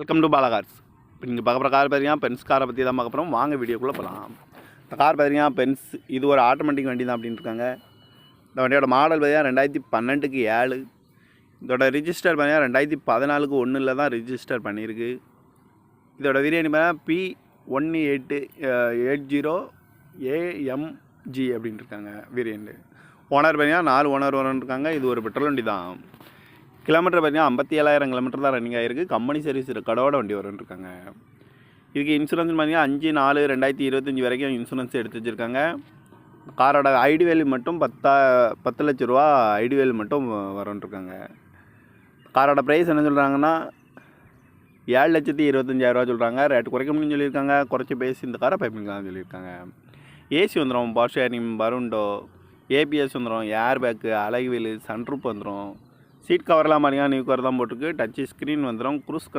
Welcome to Bala cars. இப்போ நீங்கள் பார்க்க போகிற கார் பார்த்தீங்கன்னா பென்ஸ் காரை பற்றி தான் பார்க்க போகிறோம். வாங்க வீடியோக்குள்ளே போகலாம். இந்த கார் பார்த்தீங்கன்னா பென்ஸ், இது ஒரு ஆட்டோமேட்டிக் வண்டி தான் அப்படின்னு இருக்காங்க. இந்த வண்டியோட மாடல் பார்த்தீங்கன்னா 2012க்கு 7. இதோட ரிஜிஸ்டர் பார்த்தீங்கன்னா 2014க்கு 1 தான் ரிஜிஸ்டர் பண்ணியிருக்கு. இதோட வேரியன்ட் பார்த்தீங்கன்னா P1880AMG அப்படின்னு இருக்காங்க வேரியன்ட். ஓனர் பார்த்தீங்கன்னா 4 ஓனர் வரும்னு இருக்காங்க. இது ஒரு பெட்ரோல் வண்டி தான். கிலோமீட்டர் பார்த்தீங்கன்னா 57,000 கிலோமீட்டர் தான் ரன்னிங் ஆகிருக்கு. கம்பெனி சர்வீஸ் கடவோட வண்டி வரும்னு இருக்காங்க. இதுக்கு இன்சூரன்ஸ் பார்த்தீங்கன்னா 5/4/2025 வரைக்கும் இன்சூரன்ஸ் எடுத்து வச்சுருக்காங்க. காரோட ஐடி வேல்யூ மட்டும் 10 லட்ச ரூபா ஐடி வேல்யூ மட்டும் வரும்னு இருக்காங்க. காரோட ப்ரைஸ் என்ன சொல்கிறாங்கன்னா 7,25,000 சொல்கிறாங்க. ரேட்டு குறைக்க முடியும்னு சொல்லியிருக்காங்க. குறைச்சி பேசி இந்த காரை பைப்பிங்கலாம் சொல்லியிருக்காங்க. ஏசி வந்துடும், பவர் ஷேரிங், பருண்டோ, ஏபிஎஸ் வந்துடும், ஏர் பேக்கு, அலைவீல், சன்ரூப் வந்துடும். சீட் கவர்லாம் பார்த்தீங்கன்னா நியூ கவர் தான் போட்டிருக்கு. டச் ஸ்க்ரீன் வந்துடும். Cruise control